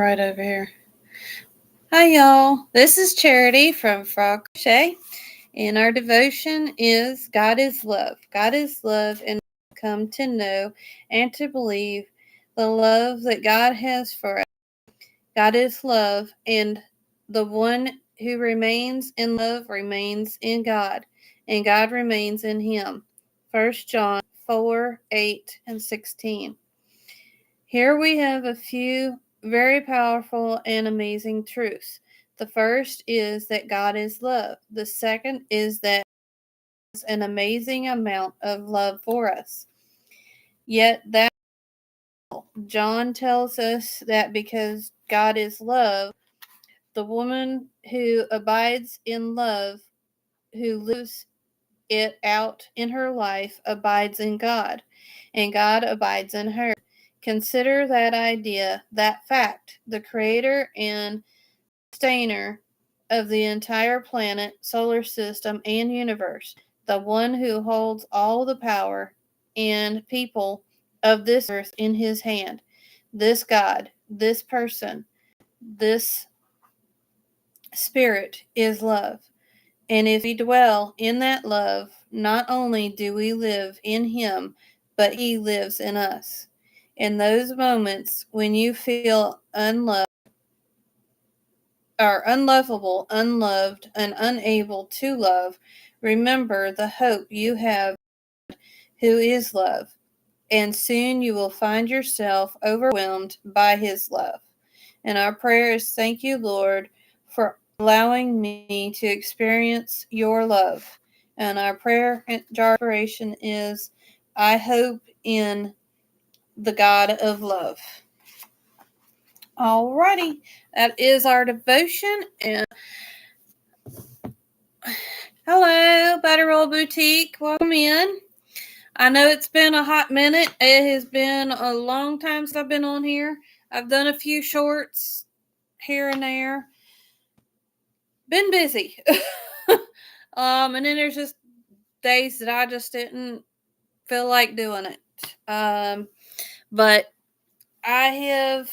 right over here. Hi, y'all. This is Charity from F.R.O.G Crochet, and our devotion is God is love. God is love, and we come to know and to believe the love that God has for us. God is love, and the one who remains in love remains in God, and God remains in him. 1 John 4:8-16. Here we have a few very powerful and amazing truths. The first is that God is love. The second is that He has an amazing amount of love for us. Yet that John tells us that because God is love, the woman who abides in love, who lives it out in her life, abides in God, and God abides in her. Consider that idea, that fact. The creator and sustainer of the entire planet, solar system, and universe, the one who holds all the power and people of this earth in his hand, this God, this person, this spirit is love. And if we dwell in that love, not only do we live in him, but he lives in us. In those moments when you feel unloved, or unlovable, unloved, and unable to love, remember the hope you have, who is love, and soon you will find yourself overwhelmed by his love. And our prayer is, thank you, Lord, for allowing me to experience your love. And our prayer inspiration is, I hope in the God of love. Alrighty, that is our devotion. And hello, Butterroll Boutique. Welcome in. I know it's been a hot minute. It has been a long time since I've been on here. I've done a few shorts here and there. Been busy. And then there's just days that I just didn't feel like doing it. But I have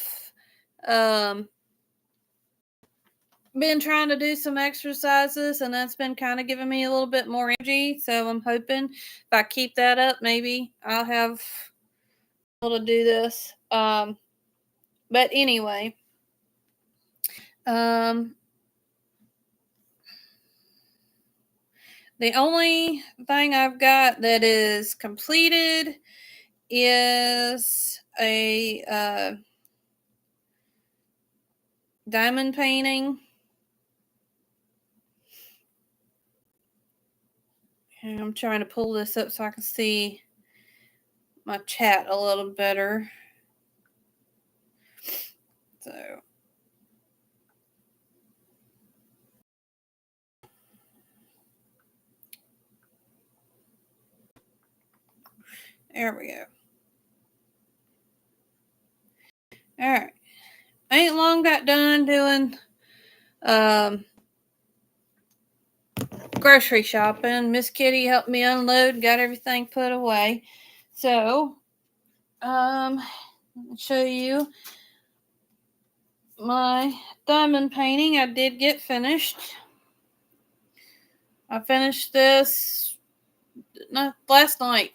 been trying to do some exercises, and that's been kind of giving me a little bit more energy. So I'm hoping if I keep that up, maybe I'll have able to do this. But anyway, the only thing I've got that is completed is a diamond painting. And I'm trying to pull this up so I can see my chat a little better. So there we go. All right. I ain't long got done doing grocery shopping. Miss Kitty helped me unload, got everything put away. So, I'll show you my diamond painting. I did get finished. I finished this last night.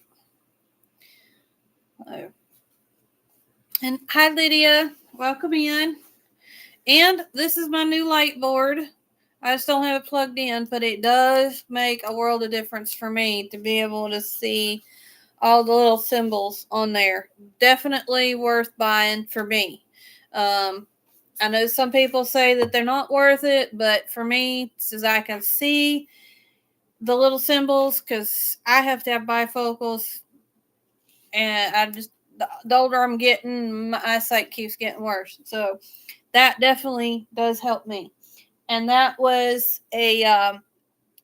And hi, Lydia. Welcome in. And this is my new light board. I just don't have it plugged in, but it does make a world of difference for me to be able to see all the little symbols on there. Definitely worth buying for me. I know some people say that they're not worth it, but for me, since I can see the little symbols, because I have to have bifocals, and the older I'm getting, my eyesight keeps getting worse. So that definitely does help me. And that was a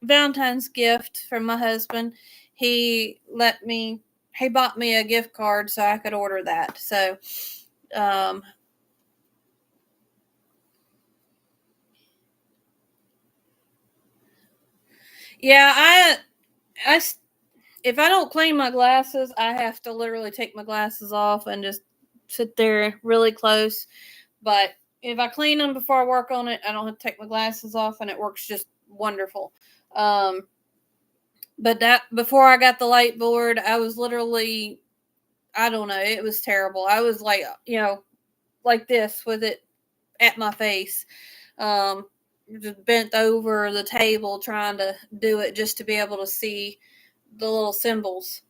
Valentine's gift from my husband. He bought me a gift card so I could order that. So, yeah, if I don't clean my glasses, I have to literally take my glasses off and just sit there really close. But if I clean them before I work on it, I don't have to take my glasses off, and it works just wonderful. But that before I got the light board, I was literally, I don't know, it was terrible. I was like, like this with it at my face, just bent over the table trying to do it just to be able to see the little symbols.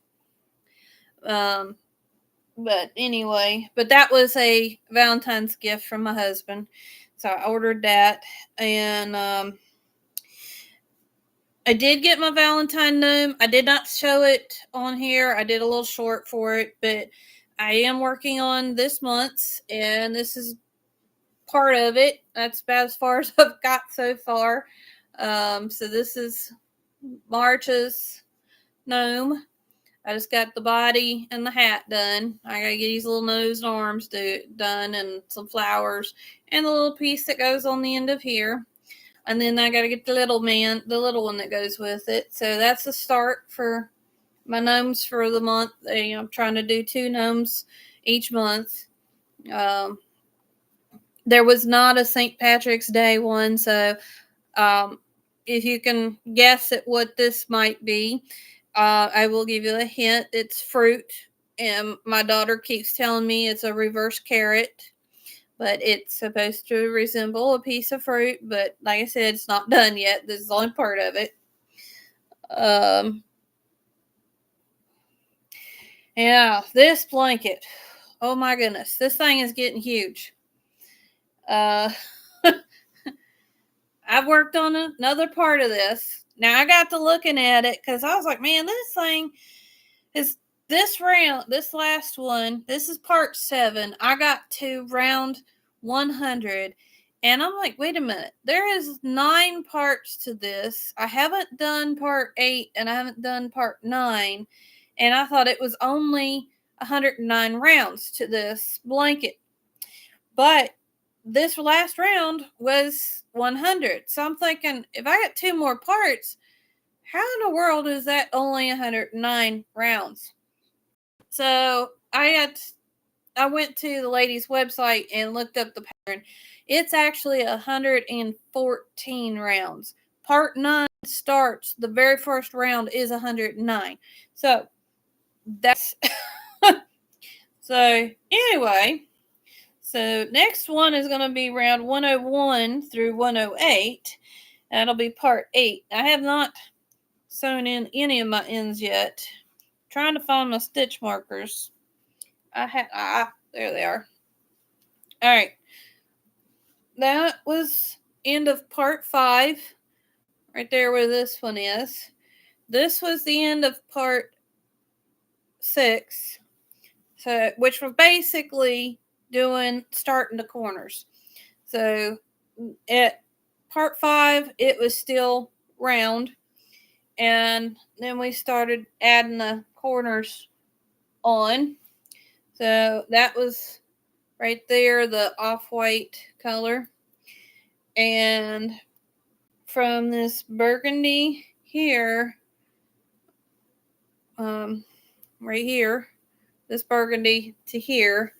But anyway, but that was a Valentine's gift from my husband, so I ordered that, and I did get my Valentine gnome. I did not show it on here. I did a little short for it, but I am working on this month's, and this is part of it. That's about as far as I've got so far. So this is March's gnome. I just got the body and the hat done. I gotta get his little nose and arms done, and some flowers, and the little piece that goes on the end of here. And then I gotta get the little one that goes with it. So that's the start for my gnomes for the month. I'm trying to do 2 gnomes each month. There was not a St. Patrick's Day one, so if you can guess at what this might be, I will give you a hint. It's fruit, and my daughter keeps telling me it's a reverse carrot, but it's supposed to resemble a piece of fruit. But like I said, it's not done yet. This is only part of it. Yeah, this blanket. Oh my goodness, this thing is getting huge. I've worked on another part of this. Now I got to looking at it because I was like, man, this thing is this round. This last one, this is part 7. I got to round 100, and I'm like, wait a minute, there is 9 parts to this. I haven't done part 8, and I haven't done part 9, and I thought it was only 109 rounds to this blanket. But this last round was 100. So I'm thinking, if I got 2 more parts, how in the world is that only 109 rounds? So I went to the lady's website and looked up the pattern. It's actually 114 rounds. Part 9 starts, the very first round is 109. So that's so anyway. So next one is going to be round 101 through 108. That'll be part 8. I have not sewn in any of my ends yet. I'm trying to find my stitch markers. There they are. All right. That was end of part 5. Right there where this one is. This was the end of part 6. So, which was basically starting the corners. So at part 5, it was still round, and then we started adding the corners on. So that was right there, the off-white color. And from this burgundy here, right here, this burgundy to here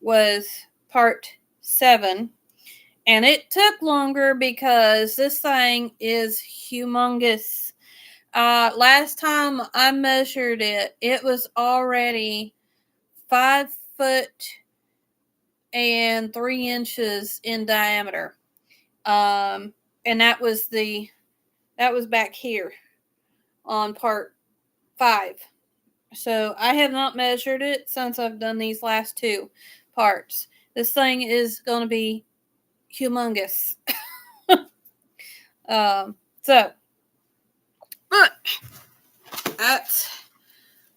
was part 7. And it took longer because this thing is humongous. Last time I measured it, it was already 5 foot and 3 inches in diameter. And that was back here on part 5. So I have not measured it since I've done these last 2 parts. This thing is going to be humongous. So, but that's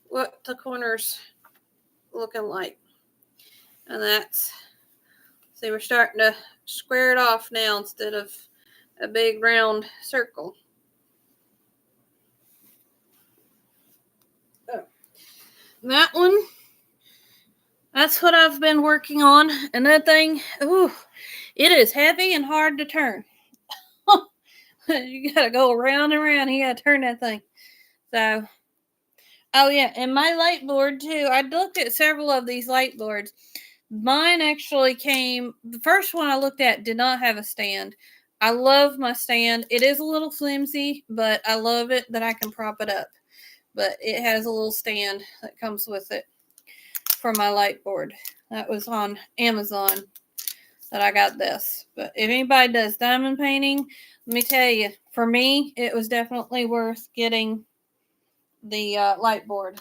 what the corner's looking like. And see, we're starting to square it off now instead of a big round circle. Oh. That one, that's what I've been working on. And that thing, it is heavy and hard to turn. You gotta go around and around. You gotta turn that thing. So, oh yeah, and my light board too. I looked at several of these light boards. Mine actually came, the first one I looked at did not have a stand. I love my stand. It is a little flimsy, but I love it that I can prop it up. But it has a little stand that comes with it for my light board. That was on Amazon that I got this. But if anybody does diamond painting, let me tell you, for me, it was definitely worth getting the light board.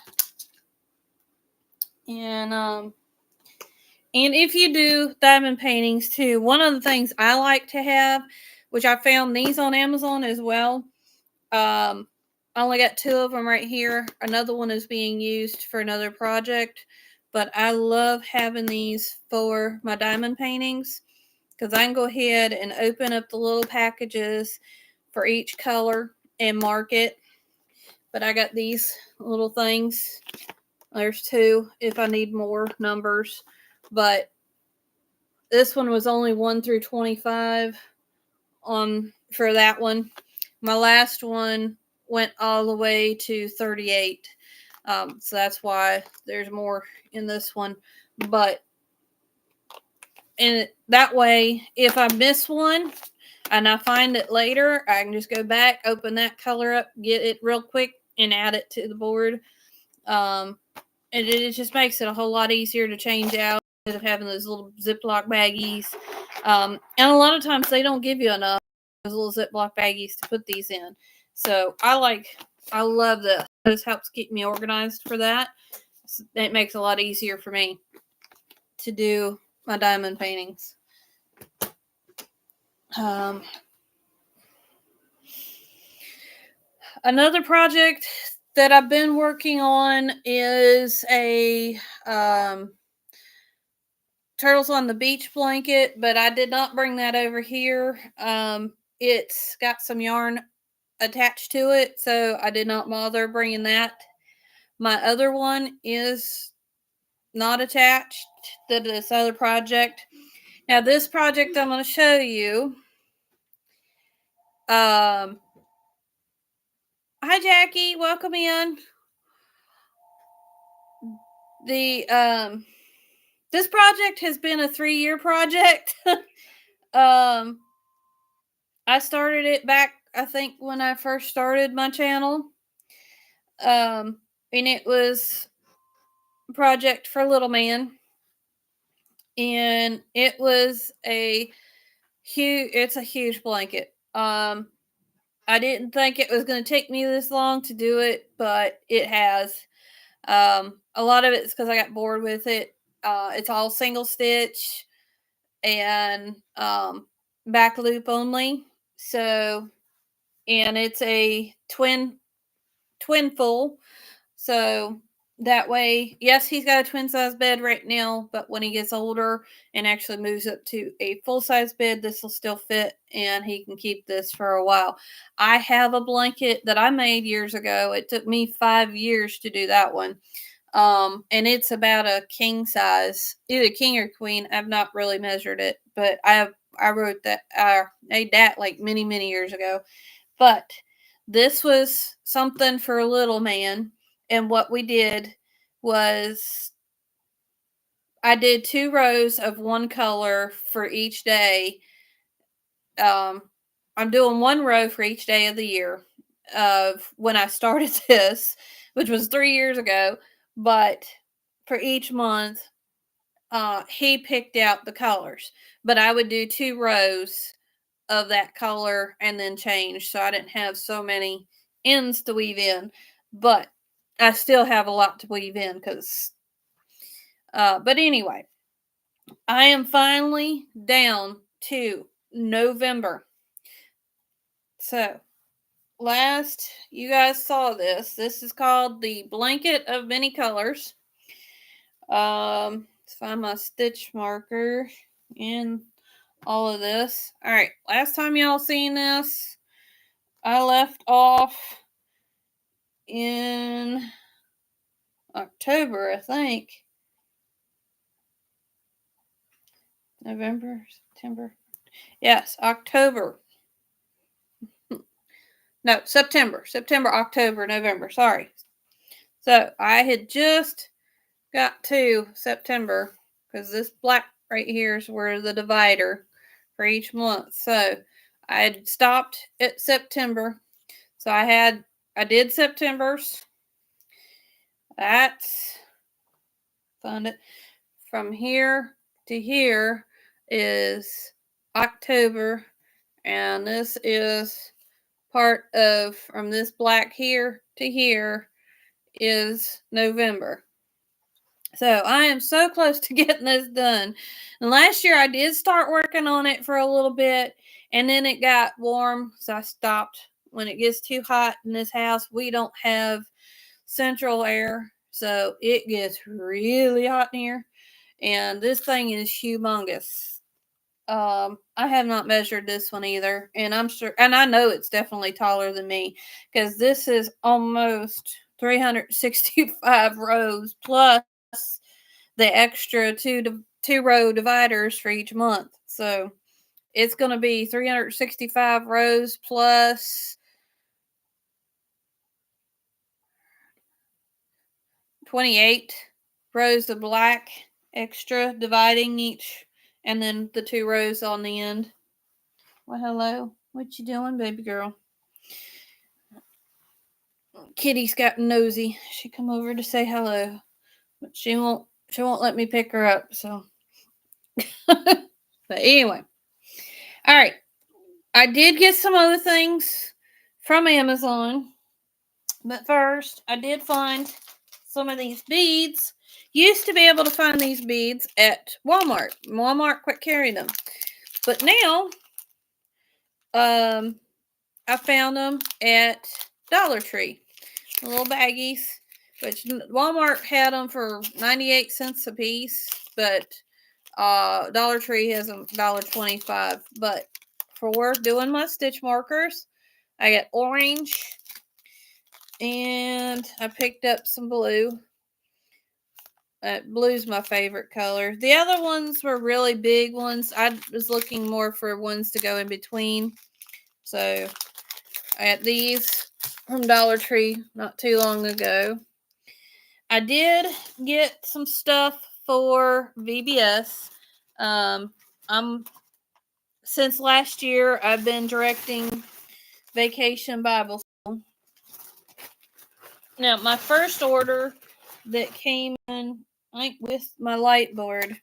And if you do diamond paintings too, one of the things I like to have, which I found these on Amazon as well. I only got 2 of them right here. Another one is being used for another project, but I love having these for my diamond paintings because I can go ahead and open up the little packages for each color and mark it. But I got these little things. There's 2 if I need more numbers, but this one was only 1 through 25 on for that one. My last one went all the way to 38. So that's why there's more in this one. But and that way, if I miss one and I find it later, I can just go back, open that color up, get it real quick, and add it to the board. And it just makes it a whole lot easier to change out instead of having those little Ziploc baggies. And a lot of times they don't give you enough those little Ziploc baggies to put these in. So I love this. This helps keep me organized for that. It makes it a lot easier for me to do my diamond paintings. Another project that I've been working on is a Turtles on the Beach blanket, but I did not bring that over here. It's got some yarn attached to it, so I did not bother bringing that. My other one is not attached to this other project. Now, this project I'm going to show you. Hi, Jackie. Welcome in. This project has been a 3-year project. I started it back, I think, when I first started my channel. And it was a project for Little Man. And it was it's a huge blanket. I didn't think it was going to take me this long to do it, but it has. A lot of it's because I got bored with it. It's all single stitch and back loop only. So, and it's a twin full. So that way, yes, he's got a twin size bed right now, but when he gets older and actually moves up to a full size bed, this will still fit and he can keep this for a while. I have a blanket that I made years ago. It took me 5 years to do that one. And it's about a king size, either king or queen. I've not really measured it, but I wrote that, made that like many, many years ago. But this was something for a little man. And what we did was I did 2 rows of one color for each day. I'm doing 1 row for each day of the year of when I started this, which was 3 years ago. But for each month, he picked out the colors. But I would do 2 rows of that color and then change, so I didn't have so many ends to weave in. But I still have a lot to weave in because but anyway, I am finally down to November. So you guys saw this. This is called the Blanket of Many Colors. Let's find my stitch marker in all of this. All right, last time y'all seen this, I left off in October, I think. November, September. Yes, October. No, September. September, October, November. Sorry. So I had just got to September because this black right here is where the divider for each month. So I had stopped at September. So I did September's. That's found it. From here to here is October, and this is part of from this black here to here is November. So I am so close to getting this done. And last year I did start working on it for a little bit, and then it got warm, so I stopped. When it gets too hot in this house, we don't have central air, so it gets really hot in here. And this thing is humongous. I have not measured this one either, and I'm sure, and I know it's definitely taller than me because this is almost 365 rows plus the extra two row dividers for each month. So it's going to be 365 rows plus 28 rows of black extra dividing each, and then the 2 rows on the end. Well, hello. What you doing, baby girl? Kitty's got nosy. She come over to say hello, but she won't let me pick her up, so but anyway. All right. I did get some other things from Amazon, but first I did find some of these beads. Used to be able to find these beads at Walmart. Walmart quit carrying them. But now I found them at Dollar Tree. Little baggies, which Walmart had them for 98 cents a piece, but Dollar Tree has them $1.25. But for doing my stitch markers, I got orange, and I picked up some blue. Blue's my favorite color. The other ones were really big ones. I was looking more for ones to go in between. So I got these from Dollar Tree not too long ago. I did get some stuff for VBS. Since last year I've been directing Vacation Bible School. Now my first order that came in, I think, with my light board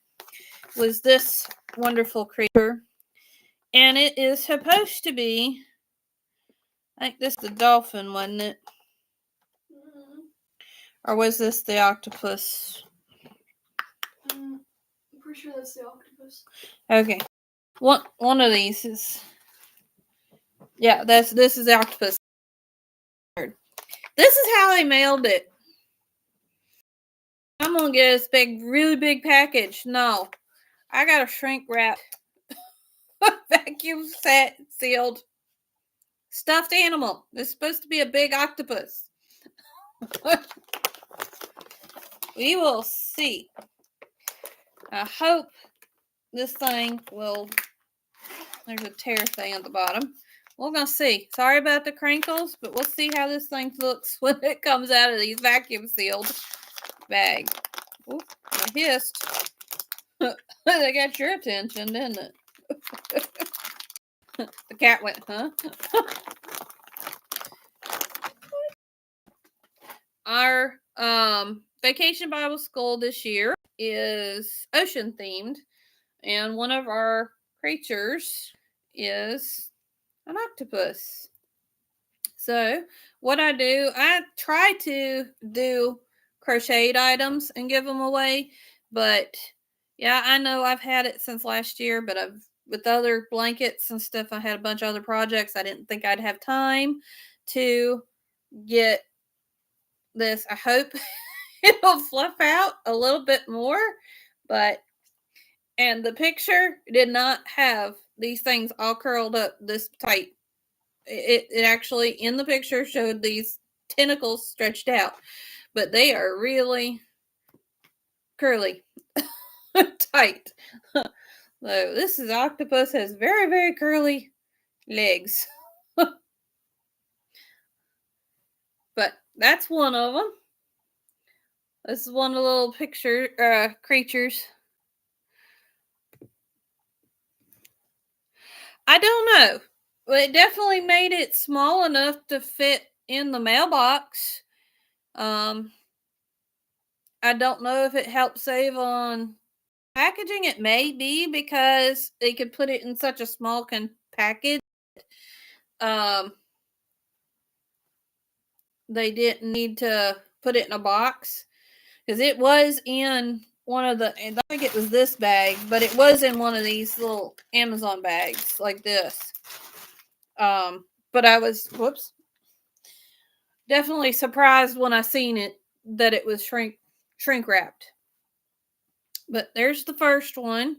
was this wonderful creature, and it is supposed to be, I think this is the dolphin, wasn't it? Or was this the octopus? I'm pretty sure that's the octopus. Okay. One of these is, yeah, this is the octopus. This is how they mailed it. I'm gonna get this really big package. No, I got a shrink wrap, vacuum sealed stuffed animal. It's supposed to be a big octopus. We will see. I hope this thing will. There's a tear thing at the bottom. We're going to see. Sorry about the crinkles, but we'll see how this thing looks when it comes out of these vacuum sealed bag. Ooh, I hissed. They got your attention, didn't it? The cat went, huh? Our Vacation Bible School this year is ocean themed, and one of our creatures is an octopus. So what I do, I try to do crocheted items and give them away, but yeah, I know I've had it since last year, but with other blankets and stuff, I had a bunch of other projects. I didn't think I'd have time to get this. I hope it'll fluff out a little bit more, and the picture did not have these things all curled up this tight. It actually, in the picture, showed these tentacles stretched out, but they are really curly, tight. So this is octopus, has very, very curly legs. But that's one of them. This is one of the little creatures. I don't know. But it definitely made it small enough to fit in the mailbox. I don't know if it helped save on packaging. It may be because they could put it in such a small package. Um, they didn't need to put it in a box because it was in one of the. I think it was this bag, but it was in one of these little Amazon bags like this. But I was definitely surprised when I seen it that it was shrink wrapped. But there's the first one.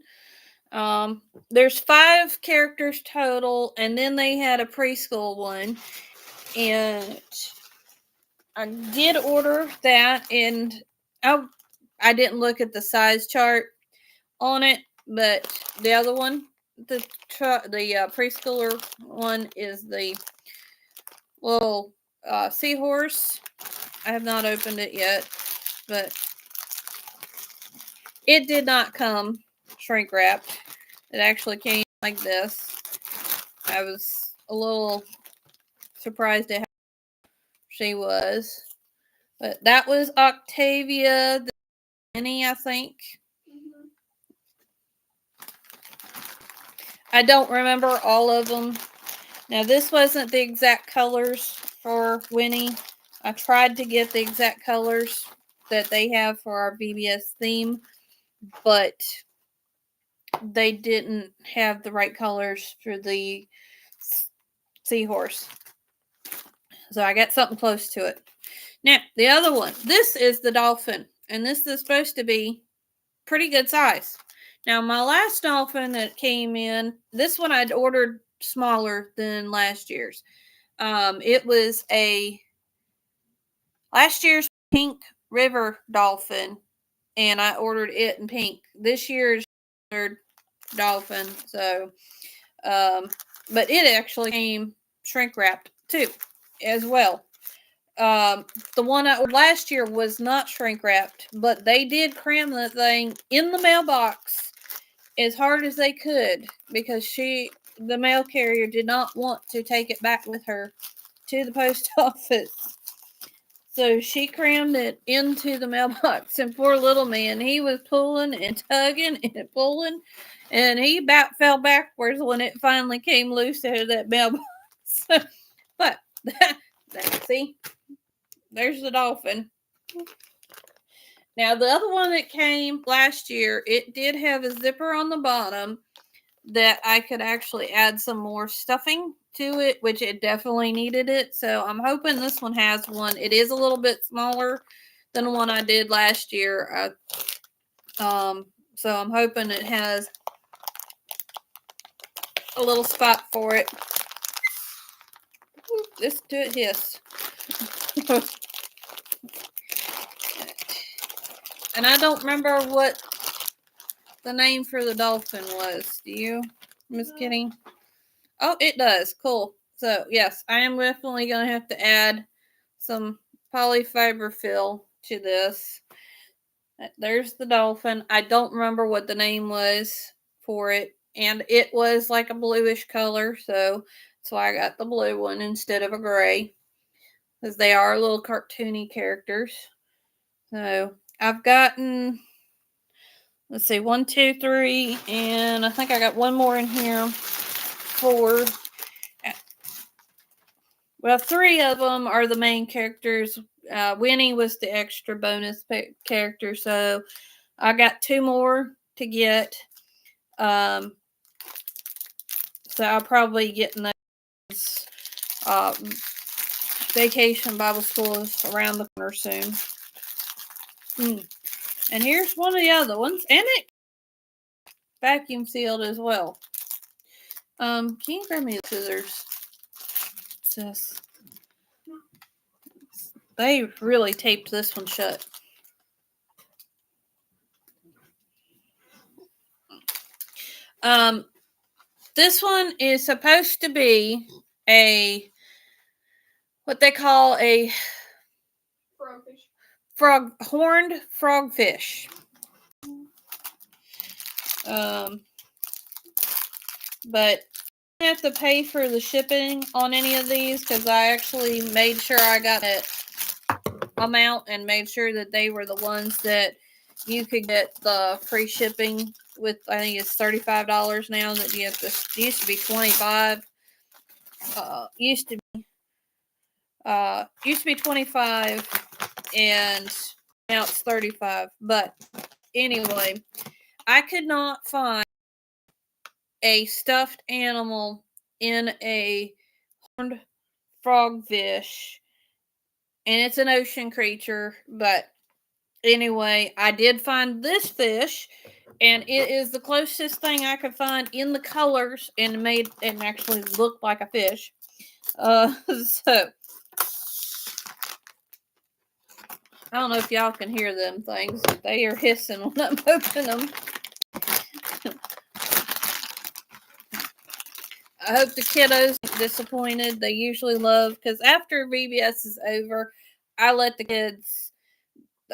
There's 5 characters total, and then they had a preschool one, and I did order that, and I didn't look at the size chart on it, but the other one, the preschooler one, is the little seahorse. I have not opened it yet, but it did not come shrink wrapped. It actually came like this. I was a little surprised at how she was. But that was Octavia the Minnie, I think. Mm-hmm. I don't remember all of them. Now, this wasn't the exact colors for Winnie. I tried to get the exact colors that they have for our VBS theme, but they didn't have the right colors for the seahorse. So I got something close to it. Now, the other one. This is the dolphin, and this is supposed to be pretty good size. Now, my last dolphin that came in, this one I'd ordered smaller than last year's. It was last year's pink river dolphin, and I ordered it in pink. This year's dolphin, so but it actually came shrink wrapped too, as well. The one I ordered last year was not shrink wrapped, but they did cram the thing in the mailbox as hard as they could because the mail carrier did not want to take it back with her to the post office. So she crammed it into the mailbox, and poor little man, he was pulling and tugging and pulling, and he about fell backwards when it finally came loose out of that mailbox. But see, there's the dolphin. Now, the other one that came last year, it did have a zipper on the bottom that I could actually add some more stuffing to it, which it definitely needed it. So I'm hoping this one has one. It is a little bit smaller than the one I did last year. So I'm hoping it has a little spot for it. Let's do it hiss. And I don't remember what the name for the dolphin was. Do you, Miss Kitty? Oh, it does. Cool. So, yes, I am definitely going to have to add some polyfiber fill to this. There's the dolphin. I don't remember what the name was for it. And it was like a bluish color. So, that's why I got the blue one instead of a gray. Because they are little cartoony characters. So, I've gotten, let's see, 1, 2, 3, and I think I got one more in here. 4. Well, 3 of them are the main characters. Winnie was the extra bonus character, so I got 2 more to get. So I'll probably get in those. Vacation Bible School is around the corner soon. And here's one of the other ones, and it vacuum sealed as well. Can you grab me the scissors? Sis. They really taped this one shut. This one is supposed to be what they call a Frogfish. horned frogfish. But have to pay for the shipping on any of these because I actually made sure I got that amount and made sure that they were the ones that you could get the free shipping with. I think it's $35 now. That you have to. It used to be $25. Used to be $25, and now it's $35. But anyway, I could not find a stuffed animal in a horned frogfish, and it's an ocean creature. But anyway, I did find this fish, and it is the closest thing I could find in the colors and made and actually looked like a fish. So I don't know if y'all can hear them things. They are hissing when I'm opening them. I hope the kiddos aren't disappointed. They usually love, because after VBS is over, I let the kids,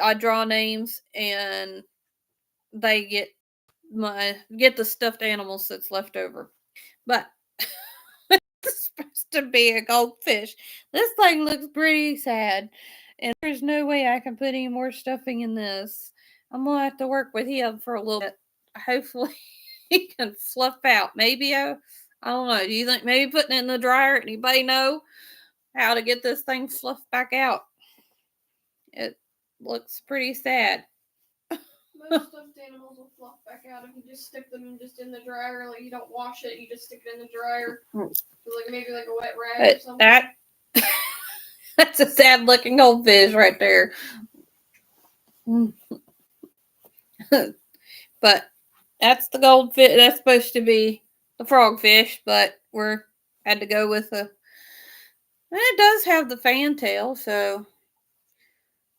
I draw names and they get the stuffed animals that's left over. But it's supposed to be a goldfish. This thing looks pretty sad, and there's no way I can put any more stuffing in this. I'm gonna have to work with him for a little bit. Hopefully he can fluff out. Maybe I don't know. Do you think maybe putting it in the dryer? Anybody know how to get this thing fluffed back out? It looks pretty sad. Most stuffed animals will fluff back out if you just stick them just in the dryer. Like, you don't wash it, you just stick it in the dryer. So like maybe like a wet rag or something. That's a sad looking goldfish right there. But that's the goldfish. That's supposed to be the frogfish, but we're had to go with a. And it does have the fantail, so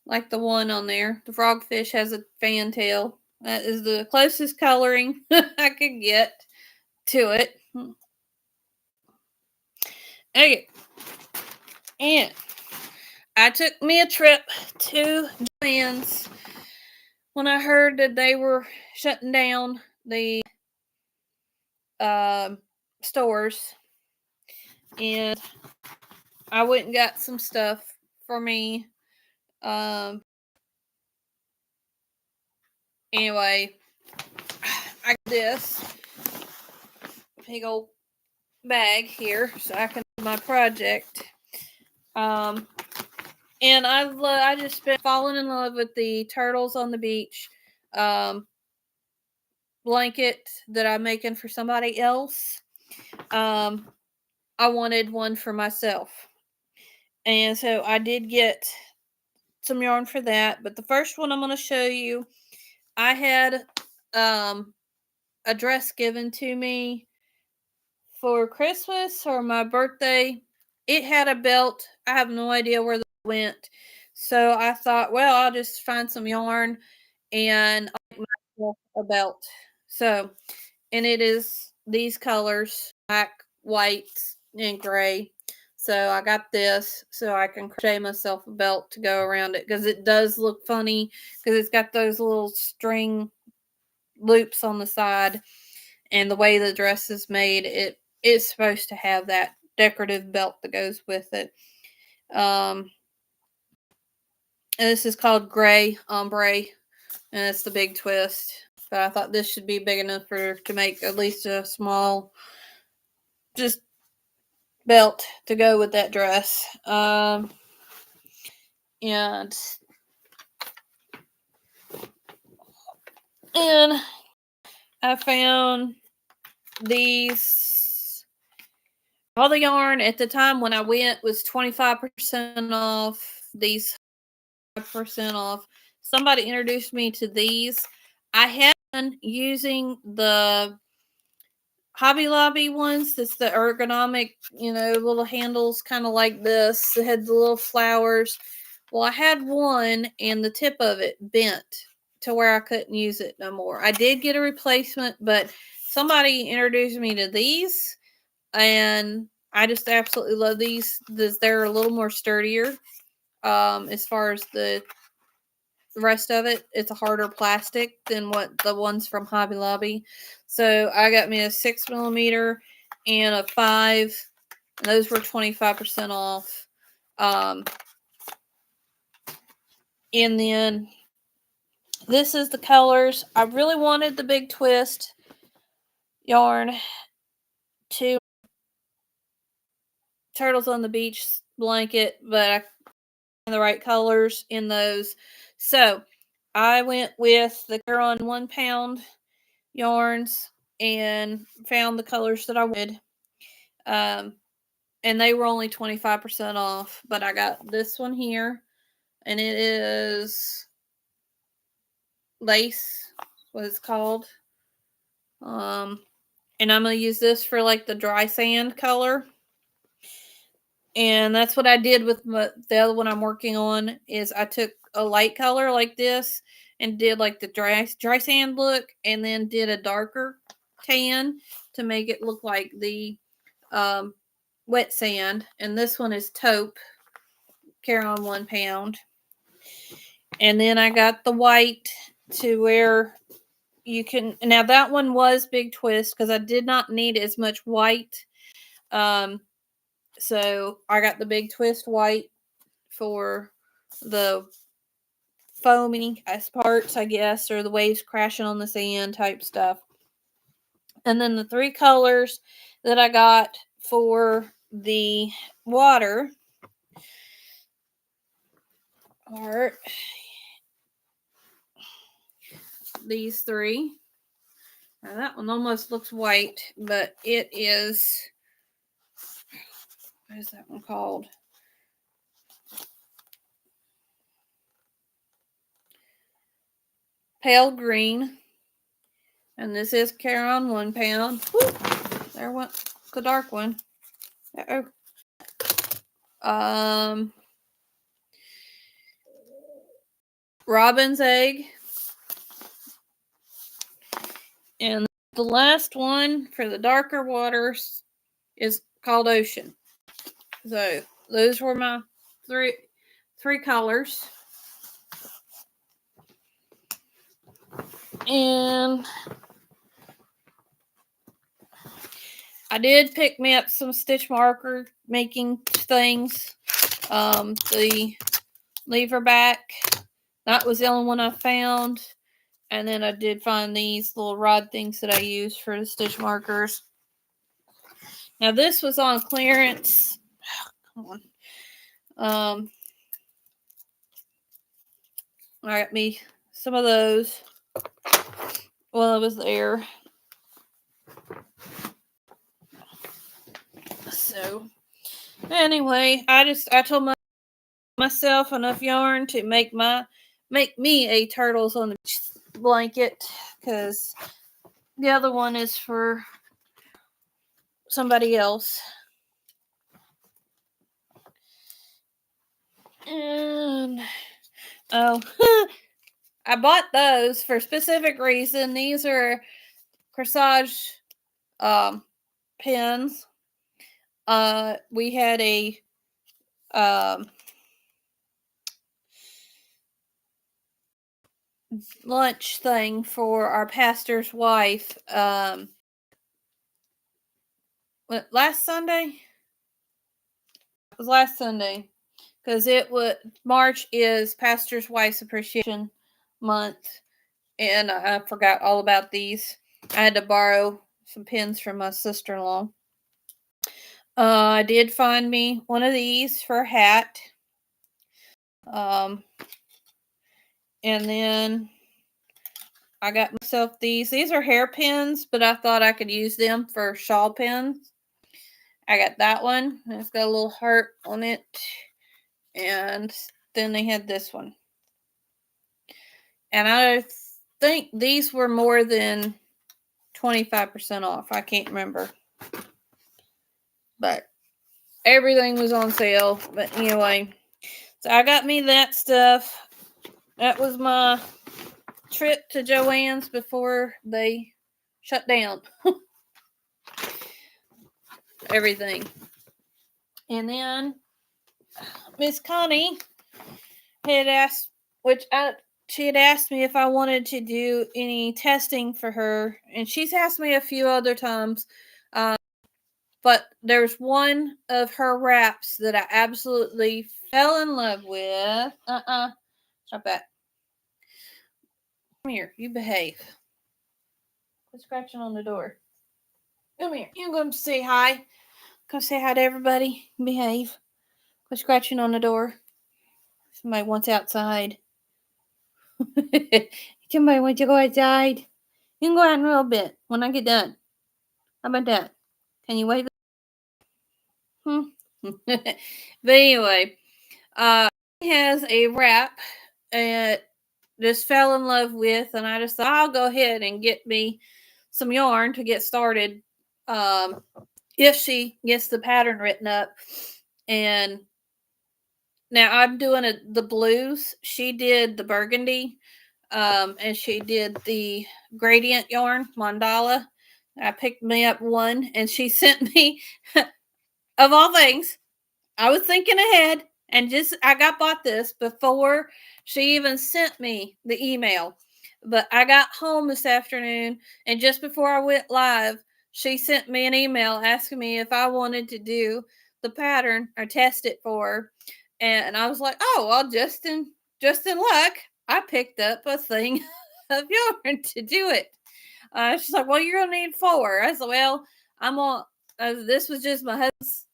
like the one on there, the frogfish has a fantail. That is the closest coloring I could get to it. Okay, and I took me a trip to Joann's when I heard that they were shutting down the stores, and I went and got some stuff for me. Anyway, I got this big old bag here so I can do my project. And I just been falling in love with the turtles on the beach blanket that I'm making for somebody else. I wanted one for myself, and so I did get some yarn for that. But the first one I'm going to show you, I had a dress given to me for Christmas or my birthday. It had a belt. I have no idea where that went. So I thought, well, I'll just find some yarn and I'll make myself a belt. So, and it is these colors, black, white, and gray. So I got this so I can crochet myself a belt to go around it, because it does look funny because it's got those little string loops on the side, and the way the dress is made, it is supposed to have that decorative belt that goes with it. And this is called Gray Ombre, and it's the big twist. But I thought this should be big enough to make at least a small just belt to go with that dress. And I found these. All the yarn at the time when I went was 25% off. These 5% off. Somebody introduced me to these. I had been using the Hobby Lobby ones. That's the ergonomic, little handles, kind of like this. It had the little flowers. Well, I had one, and the tip of it bent to where I couldn't use it no more. I did get a replacement, but somebody introduced me to these, and I just absolutely love these. They're a little more sturdier. As far as the rest of it, it's a harder plastic than what the ones from Hobby Lobby. So I got me a 6mm and a 5. And those were 25% off. And then this is the colors. I really wanted the big twist yarn to Turtles on the Beach blanket, but I found the right colors in those. So I went with the Caron 1 pound yarns and found the colors that I wanted. And they were only 25% off, but I got this one here, and it is lace, what it's called. And I'm going to use this for like the dry sand color. And that's what I did with the other one I'm working on, is I took a light color like this and did like the dry sand look, and then did a darker tan to make it look like the wet sand. And this one is taupe, Caron 1 pound. And then I got the white to where you can, now that one was big twist because I did not need as much white. So I got the big twist white for the foamy parts, I guess, or the waves crashing on the sand type stuff. And then the 3 colors that I got for the water are these 3. Now that one almost looks white, but it is, what is that one called? Pale green. And this is Caron 1 pound. Woo! There went the dark one. Robin's egg. And the last one for the darker waters is called Ocean. So those were my three colors. And I did pick me up some stitch marker making things. The lever back, that was the only one I found. And then I did find these little rod things that I use for the stitch markers. Now this was on clearance. Come on. I got me some of those while I was there. So anyway, I told myself enough yarn to make me a Turtles on the Beach blanket, because the other one is for somebody else. And I bought those for a specific reason. These are corsage pins. We had a lunch thing for our pastor's wife last Sunday. It was last Sunday, because March is Pastor's Wife's Appreciation Month, and I forgot all about these. I had to borrow some pins from my sister-in-law. I did find me one of these for a hat. And then I got myself these. These are hair pins, but I thought I could use them for shawl pins. I got that one. It's got a little heart on it. And then they had this one. And I think these were more than 25% off. I can't remember. But everything was on sale. But anyway, so I got me that stuff. That was my trip to Joann's before they shut down. Everything. And then Miss Connie had asked, she had asked me if I wanted to do any testing for her, and she's asked me a few other times But there's one of her wraps that I absolutely fell in love with. Stop that. Come here, you behave. Quit scratching on the door. Come here. You gonna say hi? Come say hi to everybody. Behave. Quit scratching on the door. Somebody wants outside. Somebody wants to go outside. You can go out in a little bit when I get done. How about that? Can you wave? But anyway, he has a wrap that just fell in love with, and I just thought I'll go ahead and get me some yarn to get started. If she gets the pattern written up, and now I'm doing the blues. She did the burgundy, and she did the gradient yarn mandala. I picked me up one, and she sent me, of all things, I was thinking ahead, and just I bought this before she even sent me the email. But I got home this afternoon, and just before I went live, she sent me an email asking me if I wanted to do the pattern or test it for her. And I was like, oh, well, just in luck, I picked up a thing of yarn to do it. She's like, well, you're gonna need 4. I said, well, I'm on. This was just my husband's,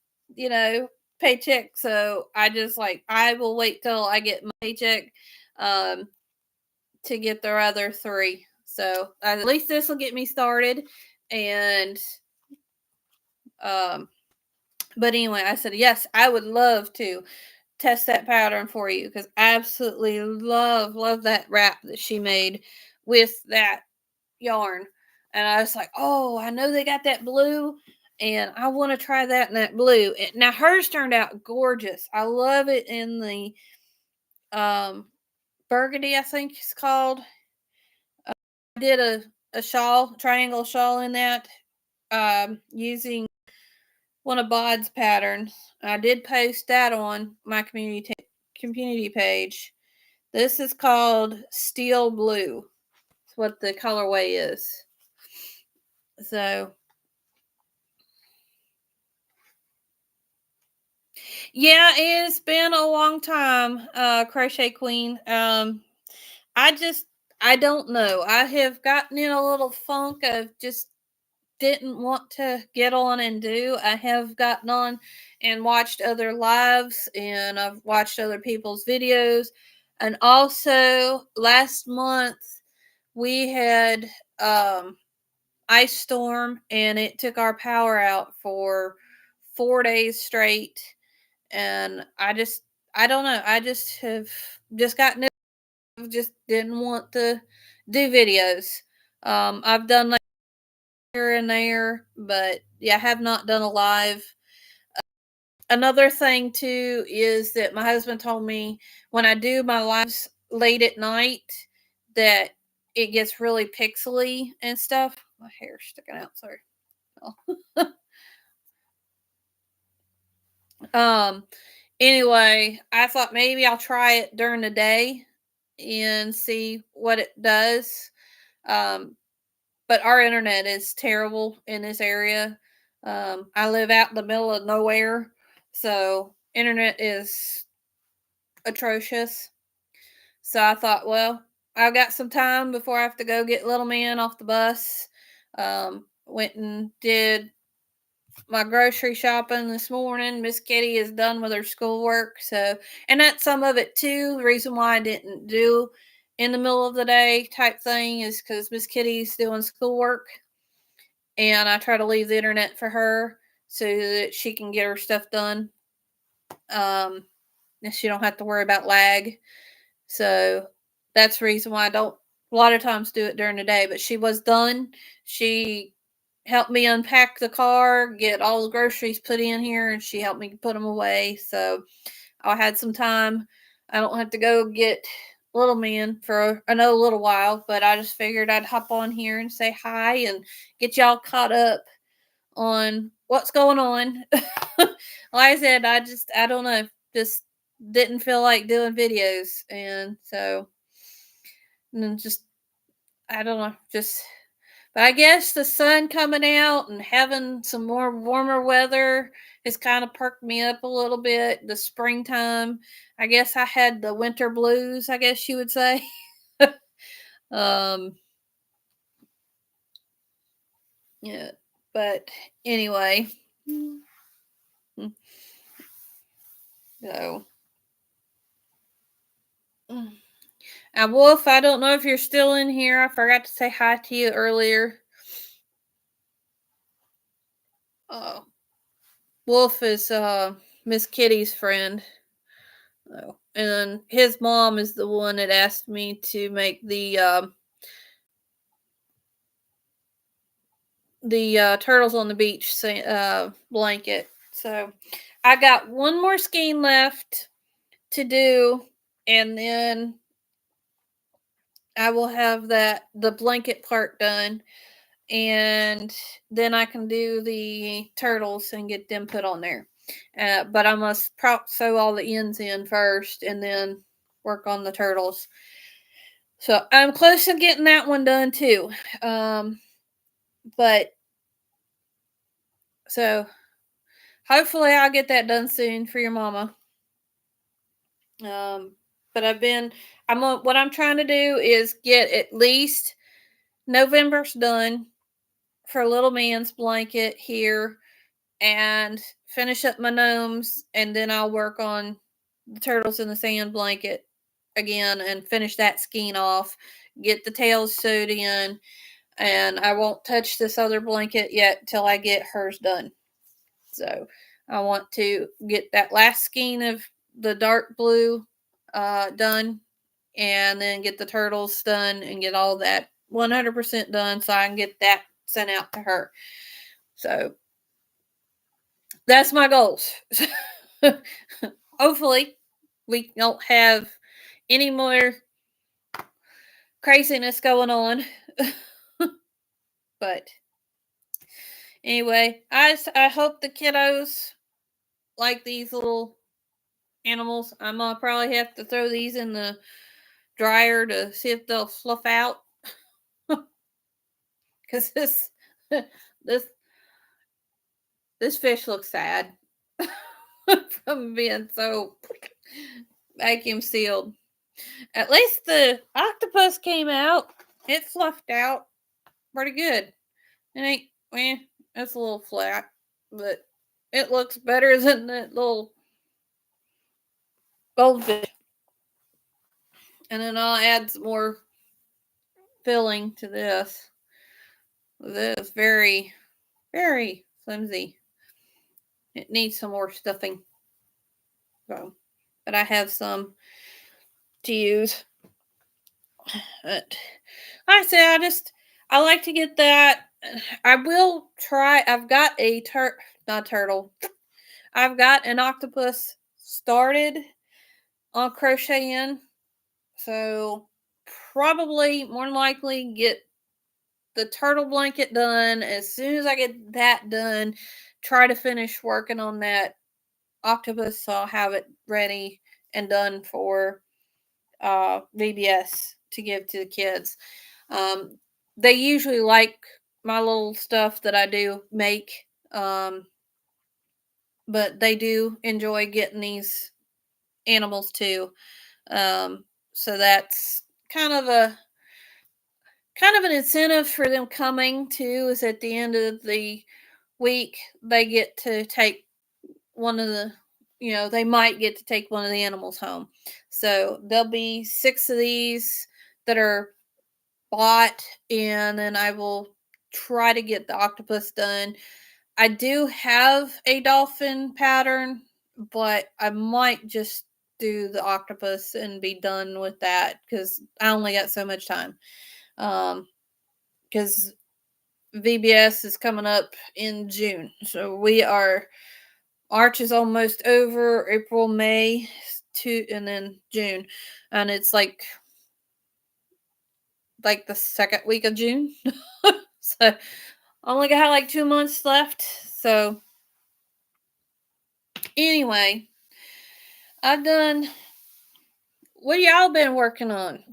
paycheck, so I just I will wait till I get my paycheck, to get the other 3. So at least this will get me started, and but anyway, I said yes, I would love to test that pattern for you because I absolutely love that wrap that she made with that yarn. And I was like, oh, I know they got that blue, and I want to try that in that blue. Now hers turned out gorgeous. I love it in the burgundy, I think it's called. I did a shawl, triangle shawl in that, using one of Bod's patterns. I did post that on my community page. This is called Steel Blue. That's what the colorway is. So yeah, it's been a long time, Crochet Queen. I don't know. I have gotten in a little funk of just didn't want to get on and do. I have gotten on and watched other lives, and I've watched other people's videos. And also last month we had ice storm, and it took our power out for 4 days straight. And I don't know. I just have just gotten just didn't want to do videos. I've done like here and there, but yeah, I have not done a live. Another thing too is that my husband told me when I do my lives late at night that it gets really pixely and stuff. My hair's sticking out, sorry. um Anyway, I thought maybe I'll try it during the day and see what it does. Um, but our internet is terrible in this area. I live out in the middle of nowhere, so internet is atrocious. So I thought, well, I've got some time before I have to go get little man off the bus. Went and did my grocery shopping this morning. Miss Kitty is done with her schoolwork, so and that's some of it too. The reason why I didn't do in the middle of the day type thing is because Miss Kitty's doing schoolwork, and I try to leave the internet for her so that she can get her stuff done. And she don't have to worry about lag. So that's the reason why I don't a lot of times do it during the day. But she was done. She helped me unpack the car, get all the groceries put in here, and she helped me put them away. So I had some time. I don't have to go get little man for another little while, but I just figured I'd hop on here and say hi and get y'all caught up on what's going on. Like I said, I don't know, just didn't feel like doing videos, and so and just I don't know, just But I guess the sun coming out and having some more warmer weather has kind of perked me up a little bit. The springtime, I guess I had the winter blues, I guess you would say. um, yeah, but anyway, so. Wolf, I don't know if you're still in here. I forgot to say hi to you earlier. Uh, Wolf is Miss Kitty's friend. Oh, and his mom is the one that asked me to make the turtles on the beach blanket. So I got one more skein left to do, and then I will have the blanket part done, and then I can do the turtles and get them put on there. But I must sew all the ends in first, and then work on the turtles. So I'm close to getting that one done too. But so hopefully I'll get that done soon for your mama. But what I'm trying to do is get at least November's done for little man's blanket here and finish up my gnomes, and then I'll work on the turtles in the sand blanket again and finish that skein off, get the tails sewed in, and I won't touch this other blanket yet till I get hers done. So I want to get that last skein of the dark blue done, and then get the turtles done and get all that 100% done so I can get that sent out to her. So that's my goals. Hopefully we don't have any more craziness going on. But anyway, I hope the kiddos like these little animals. I'm gonna probably have to throw these in the dryer to see if they'll fluff out. Because this this fish looks sad from being so vacuum sealed. At least the octopus came out. It fluffed out pretty good. It ain't, it's a little flat, but it looks better than that little goldfish. And then I'll add some more filling to this. This is very, very flimsy. It needs some more stuffing. So, but I have some to use. But like I said, I like to get that. I will try. I've got a not turtle. I've got an octopus started on crocheting, so probably more than likely get the turtle blanket done. As soon as I get that done, try to finish working on that octopus so I'll have it ready and done for VBS to give to the kids. They usually like my little stuff that I do make, but they do enjoy getting these animals too. So that's kind of an incentive for them coming too. Is at the end of the week they get to take one of the they might get to take one of the animals home. So there'll be 6 of these that are bought, and then I will try to get the octopus done. I do have a dolphin pattern, but I might just do the octopus and be done with that because I only got so much time. Because VBS is coming up in June, so March is almost over. April, May, and then June, and it's like the second week of June. So I only got like 2 months left. So anyway, I've done. What y'all been working on?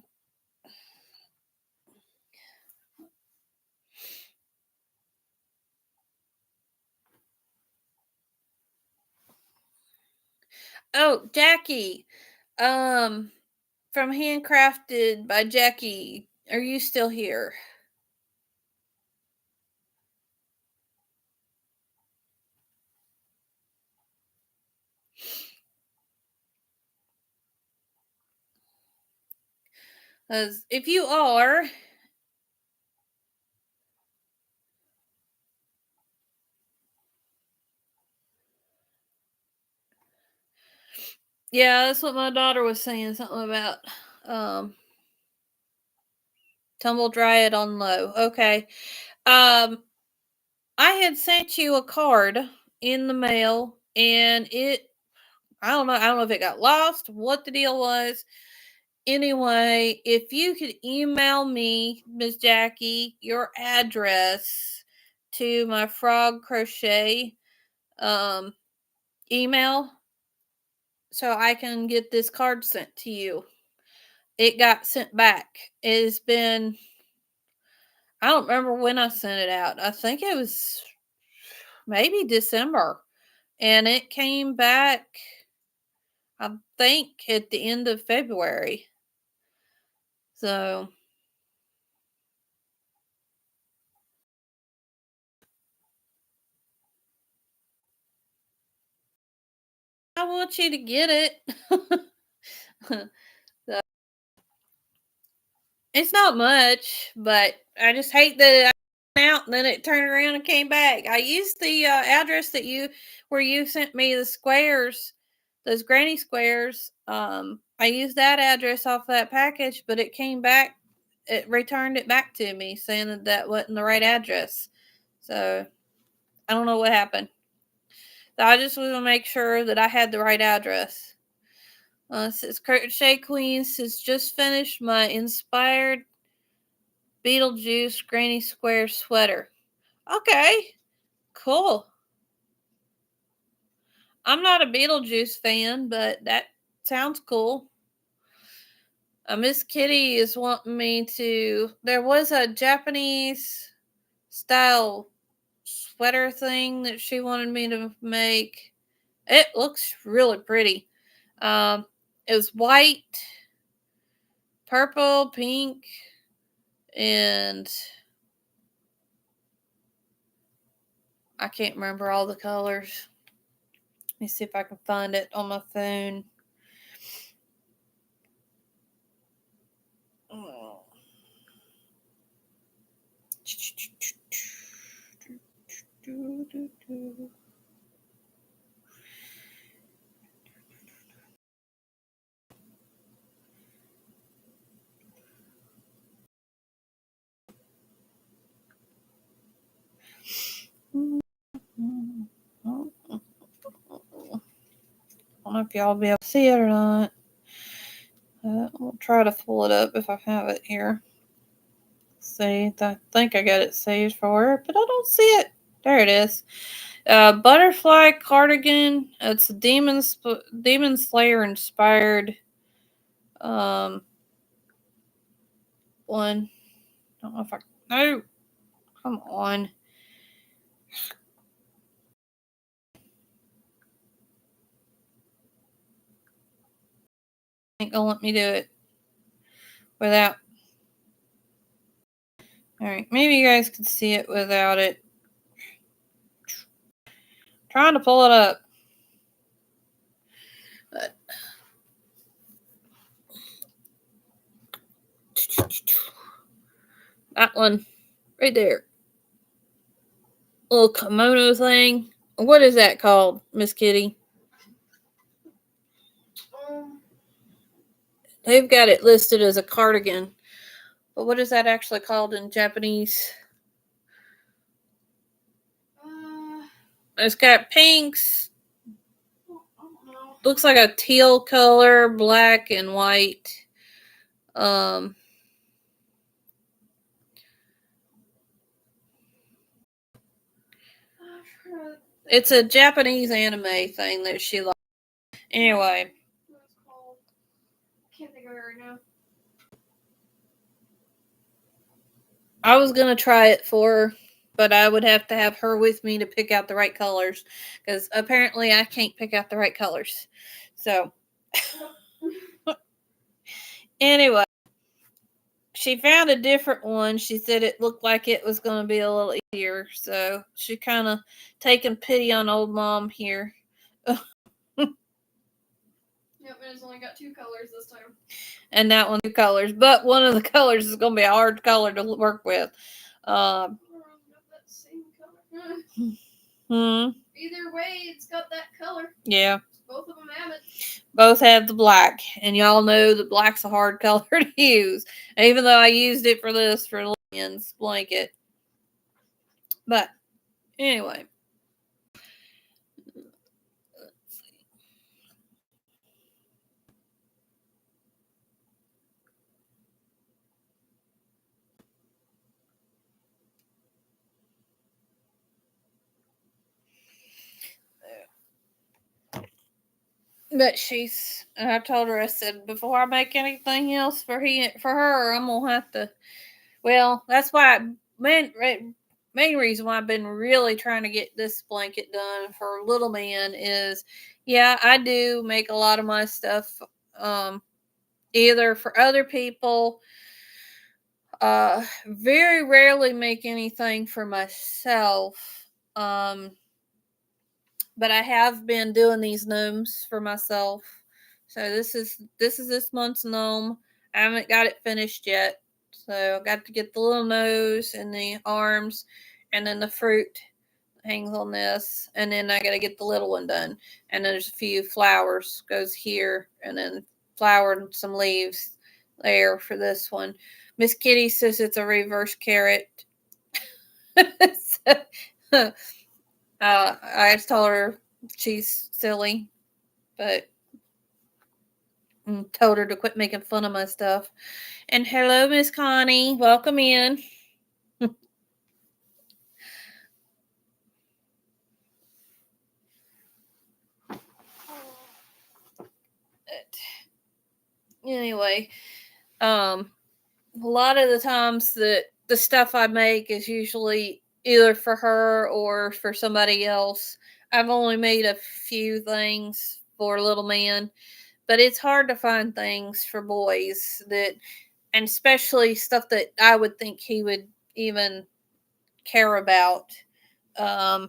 Oh, Jackie. From Handcrafted by Jackie. Are you still here? Because if you are, yeah, that's what my daughter was saying. Something about tumble dry it on low. Okay. I had sent you a card in the mail, and I don't know. I don't know if it got lost, what the deal was. Anyway, if you could email me, Miss Jackie, your address to my F.R.O.G crochet email so I can get this card sent to you. It got sent back. It's been, I don't remember when I sent it out. I think it was maybe December. And it came back, I think, at the end of February. So I want you to get it. It's not much, but I just hate that I went out and then it turned around and came back. I used the address that where you sent me the squares, those granny squares. I used that address off that package, but it came back. It returned it back to me saying that that wasn't the right address. So I don't know what happened. So I just want to make sure that I had the right address. It says Crochet Queens has just finished my inspired Beetlejuice Granny Square sweater. Okay, cool. I'm not a Beetlejuice fan, but that sounds cool. Miss Kitty is wanting me to. There was a Japanese style sweater thing that she wanted me to make. It looks really pretty. Um, it was white, purple, pink, and I can't remember all the colors. Let me see if I can find it on my phone. Oh. I don't know if y'all will be able to see it or not. I'll try to pull it up if I have it here. See, I think I got it saved for it, but I don't see it. There it is. Butterfly cardigan. It's a Demon Slayer inspired one. I don't know if I. No, come on. Ain't gonna let me do it without. All right, maybe you guys can see it without it. Trying to pull it up. But that one right there. Little kimono thing. What is that called, Miss Kitty? They've got it listed as a cardigan. But what is that actually called in Japanese? It's got pinks. Looks like a teal color, black and white. Come It's a Japanese anime thing that she likes. Anyway. Can't think of it right now. I was gonna try it for her, but I would have to have her with me to pick out the right colors, because apparently I can't pick out the right colors. So anyway, she found a different one. She said it looked like it was going to be a little easier, so she kind of taking pity on old mom here. Yep, and it's only got 2 colors this time. And that one 2 colors, but one of the colors is going to be a hard color to work with. That same color. Either way, it's got that color. Yeah. Both of them have it. Both have the black, and y'all know that black's a hard color to use. Even though I used it for this for Lillian's blanket, but anyway. But I told her, I said, before I make anything else for her, I'm gonna have to. Well, that's why main reason why I've been really trying to get this blanket done for little man is, yeah, I do make a lot of my stuff, either for other people. Very rarely make anything for myself. But I have been doing these gnomes for myself. So this is this month's gnome. I haven't got it finished yet. So I got to get the little nose and the arms, and then the fruit hangs on this, and then I got to get the little one done. And then there's a few flowers goes here, and then flower and some leaves there for this one. Miss Kitty says it's a reverse carrot. So, I just told her she's silly, but told her to quit making fun of my stuff. And hello, Miss Connie. Welcome in. Anyway, a lot of the times that the stuff I make is usually either for her or for somebody else. I've only made a few things for little man, but it's hard to find things for boys that, and especially stuff that I would think he would even care about. Um,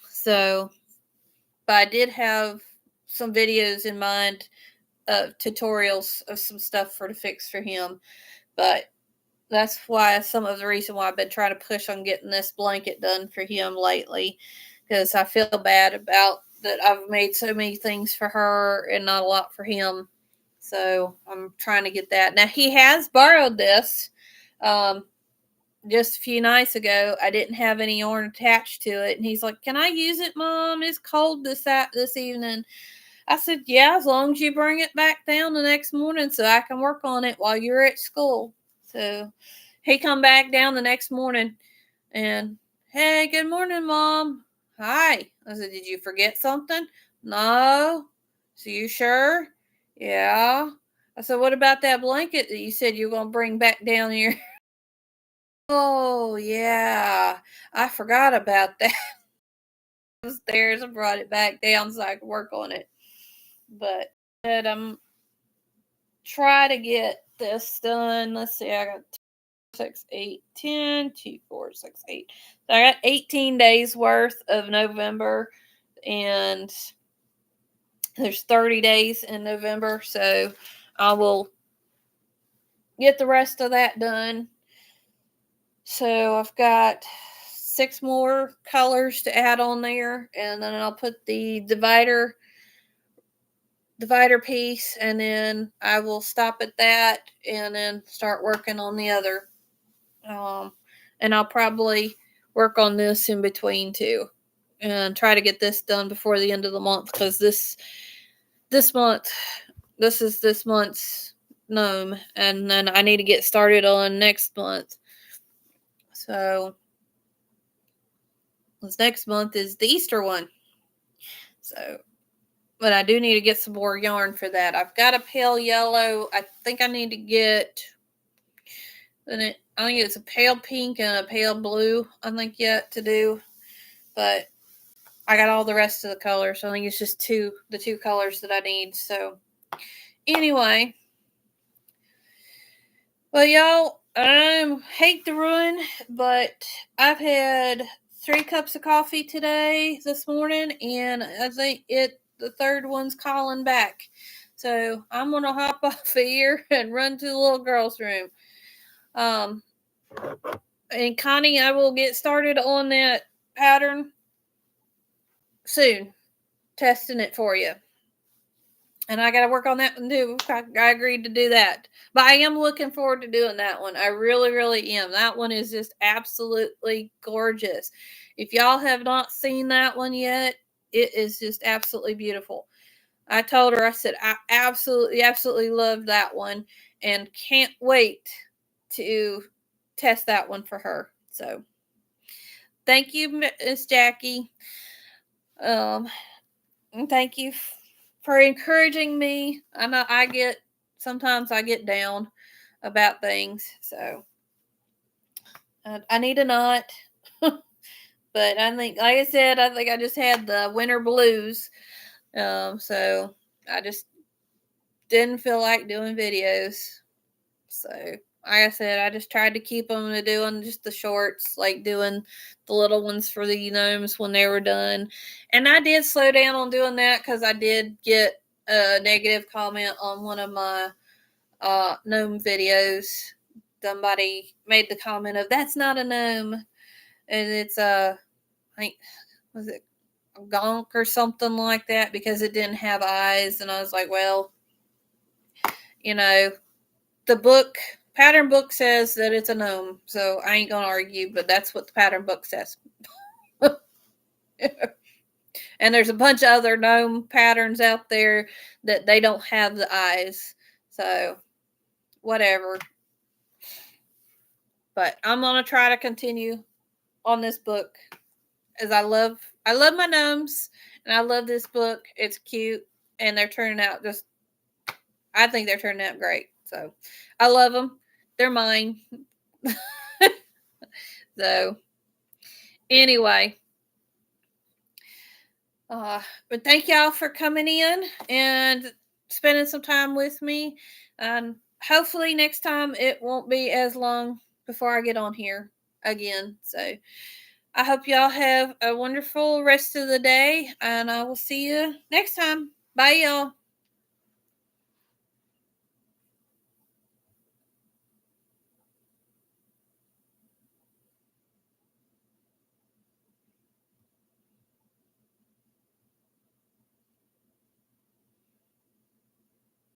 so, but I did have some videos in mind of tutorials of some stuff to fix for him. But that's why some of the reason why I've been trying to push on getting this blanket done for him lately, because I feel bad about that I've made so many things for her and not a lot for him. So I'm trying to get that. Now he has borrowed this just a few nights ago. I didn't have any yarn attached to it, and he's like, "Can I use it, Mom? It's cold this evening." I said, "Yeah, as long as you bring it back down the next morning so I can work on it while you're at school." So he come back down the next morning and, "Hey, good morning, Mom." "Hi." I said, "Did you forget something?" "No." "So you sure?" "Yeah." I said, "What about that blanket that you said you were going to bring back down here?" "Oh, yeah. I forgot about that." Upstairs and brought it back down so I could work on it. But I'm try to get this done. Let's see, I got 6, 8, 10, 2, 4, 6, 8. So I got 18 days worth of November, and there's 30 days in November. So I will get the rest of that done. So I've got 6 more colors to add on there, and then I'll put the divider piece, and then I will stop at that and then start working on the other. And I'll probably work on this in between too, and try to get this done before the end of the month, because this month, this is this month's gnome, and then I need to get started on next month. So this next month is the Easter one. So, but I do need to get some more yarn for that. I've got a pale yellow. I think I need to get, I think it's a pale pink and a pale blue, I think, yet to do. But I got all the rest of the colors. So I think it's just the two colors that I need. So anyway, well, y'all, I hate to ruin, but I've had 3 cups of coffee this morning, and I think the third one's calling back. So I'm gonna hop off of here and run to the little girl's room. And Connie, I will get started on that pattern soon, testing it for you. And I got to work on that one too. I agreed to do that. But I am looking forward to doing that one. I really, really am. That one is just absolutely gorgeous. If y'all have not seen that one yet, it is just absolutely beautiful. I told her, I said, I absolutely love that one and can't wait to test that one for her. So thank you, Miss Jackie. Thank you for encouraging me. I know sometimes I get down about things, so I need a knot. But I think, like I said, I think I just had the winter blues. So I just didn't feel like doing videos. So, like I said, I just tried to keep them to doing just the shorts, like doing the little ones for the gnomes when they were done. And I did slow down on doing that because I did get a negative comment on one of my gnome videos. Somebody made the comment of, that's not a gnome. And it's I think, was it a gonk or something like that, because it didn't have eyes. And I was like, well, the pattern book says that it's a gnome, so I ain't gonna argue, but that's what the pattern book says. And there's a bunch of other gnome patterns out there that they don't have the eyes, so whatever. But I'm gonna try to continue on this book, as I love my gnomes, and I love this book. It's cute, and they're turning out I think they're turning out great. So I love them. They're mine. So anyway, but thank y'all for coming in and spending some time with me. And hopefully next time it won't be as long before I get on here again. So I hope y'all have a wonderful rest of the day, and I will see you next time. Bye, y'all.